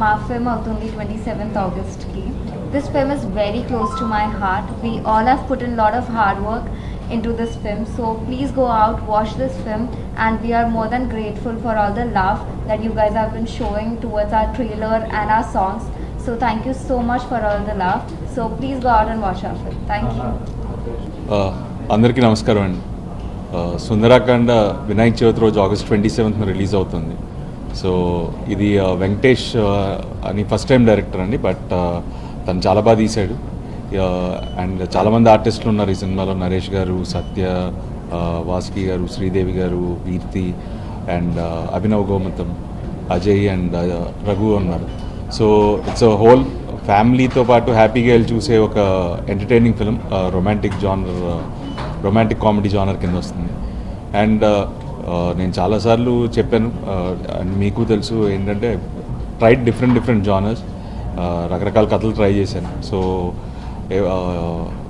మా ఫిల్మ్ అవుతుంది 27th Augustకి. This film is very close to my heart. We all have put in a lot of hard work into this film. So please go out, watch this film, and we are more than grateful for all the love that you guys have been showing towards our trailer and our songs. So thank you so much for all the love. So please go out and watch our film. Thank you. అందరికీ నమస్కారం అండి. సుందరాకాండ వినాయక చవితి రోజు August 27th release అవుతుంది. So ఇది వెంకటేష్ అని first time director అండి, but తను చాలా బాగా తీశాడు. అండ్ చాలామంది ఆర్టిస్టులు ఉన్నారు ఈ సినిమాలో. నరేష్ గారు, సత్య, వాసుకి గారు, శ్రీదేవి గారు, కీర్తి అండ్ అభినవ్ గోమతం, అజయ్ అండ్ రఘు ఉన్నారు. సో ఇట్స్ అ హోల్ ఫ్యామిలీతో పాటు హ్యాపీగా వెళ్ళి చూసే ఒక entertaining film. Romantic comedy genre కింద వస్తుంది. అండ్ నేను చాలాసార్లు చెప్పాను, అండ్ మీకు తెలుసు ఏంటంటే ట్రైడ్ డిఫరెంట్ జానర్స్, రకరకాల కథలు ట్రై చేశాను. సో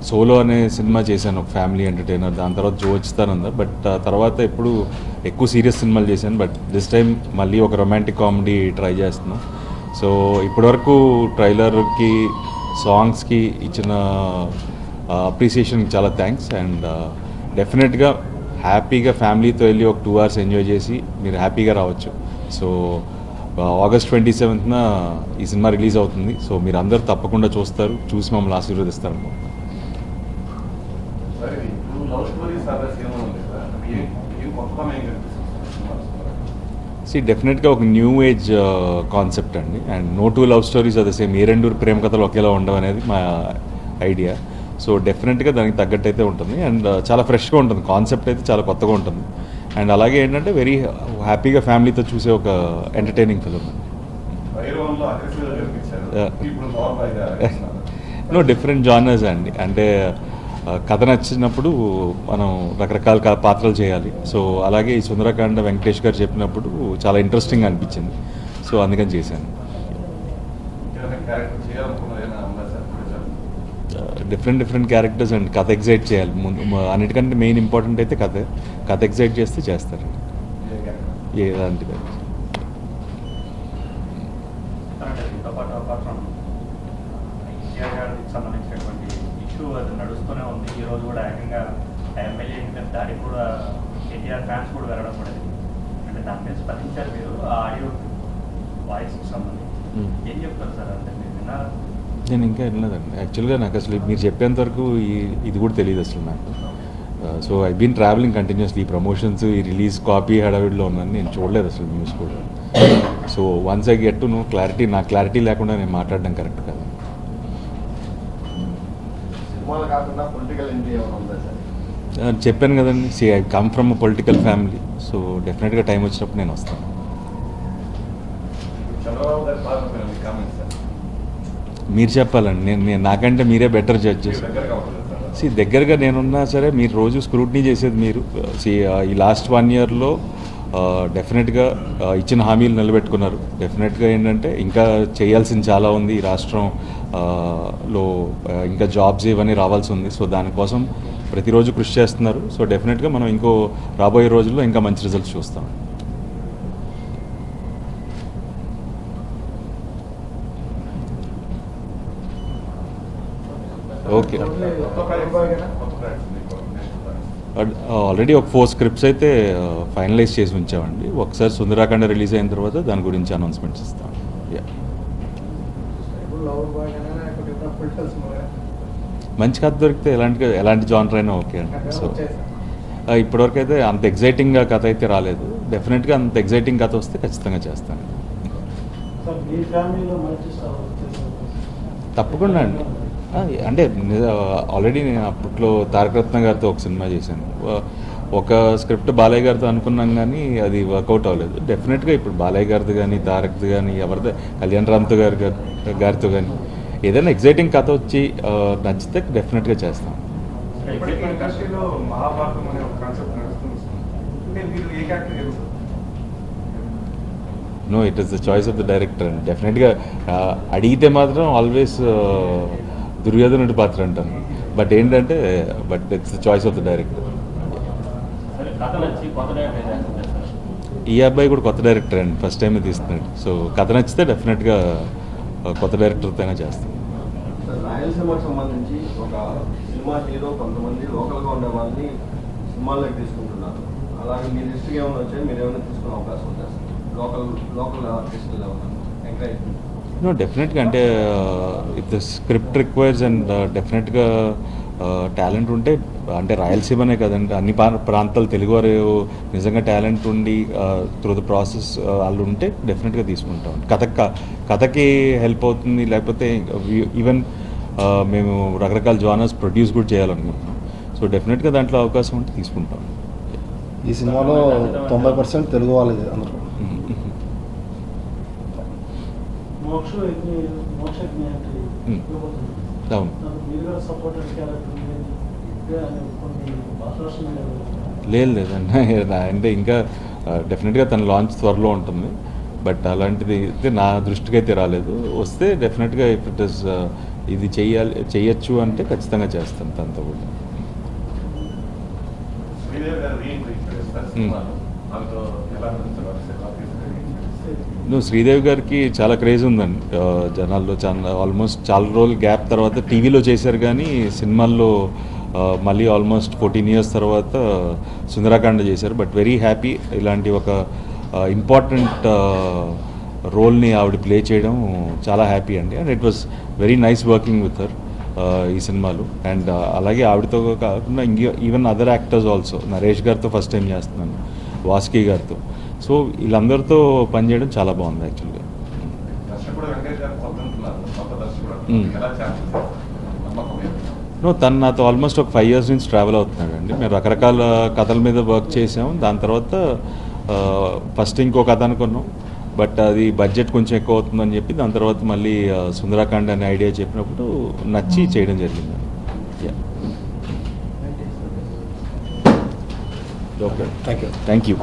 సోలో అనే సినిమా చేశాను, ఒక ఫ్యామిలీ ఎంటర్టైనర్. దాని తర్వాత జోచిస్తాను, బట్ తర్వాత ఎప్పుడు ఎక్కువ సీరియస్ సినిమాలు చేశాను. బట్ దిస్ టైం మళ్ళీ ఒక రొమాంటిక్ కామెడీ ట్రై చేస్తున్నాం. సో ఇప్పటివరకు ట్రైలర్కి, సాంగ్స్కి ఇచ్చిన అప్రిసియేషన్కి చాలా థ్యాంక్స్. అండ్ డెఫినెట్గా హ్యాపీగా ఫ్యామిలీతో వెళ్ళి ఒక 2 hours ఎంజాయ్ చేసి మీరు హ్యాపీగా రావచ్చు. సో August 27th ఈ సినిమా రిలీజ్ అవుతుంది. సో మీరు అందరూ తప్పకుండా చూస్తారు, చూసి మమ్మల్ని ఆశీర్వదిస్తారు. డెఫినెట్గా ఒక న్యూ ఏజ్ కాన్సెప్ట్ అండి. And no 2 love stories are the same. ఏ 2 ప్రేమ కథలు ఒకేలా ఉండవు అనేది మా ఐడియా. సో డెఫినెట్గా దానికి తగ్గట్టు అయితే ఉంటుంది. అండ్ చాలా ఫ్రెష్గా ఉంటుంది, కాన్సెప్ట్ అయితే చాలా కొత్తగా ఉంటుంది. అండ్ అలాగే ఏంటంటే వెరీ హ్యాపీగా ఫ్యామిలీతో చూసే ఒక entertaining film. No, different genres అండి. అంటే కథ నచ్చినప్పుడు మనం రకరకాల పాత్రలు చేయాలి. సో అలాగే ఈ సుందరకాండ వెంకటేష్ గారు చెప్పినప్పుడు చాలా ఇంట్రెస్టింగ్ అనిపించింది. సో అందుకని చేశాను. డిఫరెంట్ క్యారెక్టర్స్ అండ్ కథ ఎగ్జైట్ చేయాలి. అన్నిటికంటే మెయిన్ ఇంపార్టెంట్ అయితే కథ ఎగ్జైట్ చేస్తే చేస్తారు. ఏదంటే సంబంధించినటువంటి ఇష్యూ అది నడుస్తూనే ఉంది. ఈ రోజు కూడా ఏకంగా ఎమ్మెల్యే దాడి కూడా ఎన్టీఆర్ ఫ్యాన్స్ కూడా వెళ్ళడం కూడా, అంటే దాని మీద స్పందించారు మీరు. ఆ ఆడియో వాయిస్ సంబంధించి ఏం చెప్తారు సార్? అంటే మీరు విన్నారా? నేను ఇంకా వినలేదండి యాక్చువల్గా. నాకు అసలు మీరు చెప్పేంత వరకు ఇది కూడా తెలియదు అసలు నాకు. So I been travelling continuously. ఈ ప్రమోషన్స్, ఈ రిలీజ్ కాపీ హడావిడిలో ఉన్నాను. నేను చూడలేదు అసలు న్యూస్ కూడా. So once I get to know clarity, నాకు క్లారిటీ లేకుండా నేను మాట్లాడడం కరెక్ట్ కాదు. చెప్పాను కదండి, I come from a political family. So డెఫినెట్గా టైం వచ్చినప్పుడు నేను వస్తాను. మీరు చెప్పాలండి, నేను నాకంటే మీరే బెటర్ జడ్జ్ చేసి. దగ్గరగా నేనున్నా సరే మీరు రోజు స్క్రూటినీ చేసేది మీరు. ఈ లాస్ట్ 1 yearలో డెఫినెట్గా ఇచ్చిన హామీలు నిలబెట్టుకున్నారు. డెఫినెట్గా ఏంటంటే ఇంకా చేయాల్సింది చాలా ఉంది. ఈ రాష్ట్రంలో ఇంకా జాబ్స్ ఇవన్నీ రావాల్సి ఉంది. సో దానికోసం ప్రతిరోజు కృషి చేస్తున్నారు. సో డెఫినెట్గా మనం ఇంకో రాబోయే రోజుల్లో ఇంకా మంచి రిజల్ట్స్ చూస్తాం. ఓకే, ఆల్రెడీ ఒక 4 scripts అయితే ఫైనలైజ్ చేసి ఉంచామండి. ఒకసారి సుందరాకాండ రిలీజ్ అయిన తర్వాత దాని గురించి అనౌన్స్మెంట్స్ ఇస్తాం. మంచి కథ దొరికితే ఎలాంటి జానర్ అయినా ఓకే అండి. సో ఇప్పటివరకు అయితే అంత ఎగ్జైటింగ్గా కథ అయితే రాలేదు. డెఫినెట్గా అంత ఎగ్జైటింగ్ కథ వస్తే ఖచ్చితంగా చేస్తాను. తప్పకుండా అండి. అంటే ఆల్రెడీ నేను అప్పట్లో తారకరత్న గారితో ఒక సినిమా చేశాను. ఒక స్క్రిప్ట్ బాలయ్య గారితో అనుకున్నాం, కానీ అది వర్కౌట్ అవ్వలేదు. డెఫినెట్గా ఇప్పుడు బాలయ్య గారిది కానీ, తారక్ది కానీ, ఎవరిదో కళ్యాణ్ రామ్తో గారితో కానీ ఏదైనా ఎగ్జైటింగ్ కథ వచ్చి నచ్చితే డెఫినెట్గా చేస్తాం. No, it is the choice of the director అండి. డెఫినెట్గా అడిగితే మాత్రం ఆల్వేస్ దుర్యోధనుడి పాత్ర అంటాను. బట్ ఏంటంటే it's the choice of the director. ఈ అబ్బాయి కూడా కొత్త డైరెక్టర్ అండి, ఫస్ట్ టైం తీస్తున్నాడు. సో కథ నచ్చితే డెఫినెట్గా కొత్త డైరెక్టర్తోనే చేస్తాం. రాయలసీమకు సంబంధించి ఒక సినిమా హీరో కొంతమంది లోకల్గా ఉండే వాళ్ళని సినిమాల్లోకి తీసుకుంటున్నారు. అలాగే మీ దృష్టికి ఏమైనా వచ్చాయి, మీరు ఏమైనా తీసుకునే అవకాశం ఉందా? లోకల్ ఆర్టిస్టులు ఏమన్నా ఎంకరేజ్మెంట్? డెఫినెట్గా అంటే if the script requires and డెఫినెట్గా టాలెంట్ ఉంటే, అంటే రాయలసీమనే కదండి, అన్ని ప్రాంతాలు తెలుగువారు నిజంగా టాలెంట్ ఉండి త్రూ ద ప్రాసెస్ వాళ్ళు ఉంటే డెఫినెట్గా తీసుకుంటాం. కథకి హెల్ప్ అవుతుంది. లేకపోతే ఈవెన్ మేము రకరకాల జానర్స్ ప్రొడ్యూస్ కూడా చేయాలనుకుంటున్నాం. సో డెఫినెట్గా దాంట్లో అవకాశం ఉంటే తీసుకుంటాం. ఈ సినిమాలో 90% తెలుగు వాళ్ళది అందరూ. అవును, లేదండి అంటే ఇంకా డెఫినెట్గా తన లాంచ్ త్వరలో ఉంటుంది. బట్ అలాంటిది అయితే నా దృష్టికి అయితే రాలేదు. వస్తే డెఫినెట్గా ఇఫ్ ఇట్ ఇస్ ఇది చేయొచ్చు అంటే ఖచ్చితంగా చేస్తాను తనతో కూడా. శ్రీదేవి గారికి చాలా క్రేజ్ ఉందండి జనాల్లో. ఆల్మోస్ట్ చాలా రోజులు గ్యాప్ తర్వాత టీవీలో చేశారు, కానీ సినిమాల్లో మళ్ళీ ఆల్మోస్ట్ 14 years తర్వాత సుందరాకాండ చేశారు. బట్ వెరీ హ్యాపీ, ఇలాంటి ఒక ఇంపార్టెంట్ రోల్ని ఆవిడ ప్లే చేయడం చాలా హ్యాపీ అండి. And it was very nice working with her ఈ సినిమాలు. అండ్ అలాగే ఆవిడతో కాకుండా even other actors also, Naresh గారితో ఫస్ట్ టైం చేస్తున్నాను, వాసుకి గారితో. సో వీళ్ళందరితో పనిచేయడం చాలా బాగుంది యాక్చువల్గా. తను నాతో ఆల్మోస్ట్ ఒక 5 years నుంచి ట్రావెల్ అవుతున్నాడు అండి. మేము రకరకాల కథల మీద వర్క్ చేసాము. దాని తర్వాత ఫస్ట్ ఇంకో కథ అనుకున్నాం, బట్ అది బడ్జెట్ కొంచెం ఎక్కువ అవుతుందని చెప్పి దాని తర్వాత మళ్ళీ సుందరాకాండ అనే ఐడియా చెప్పినప్పుడు నచ్చి చేయడం జరిగింది. Okay, thank you.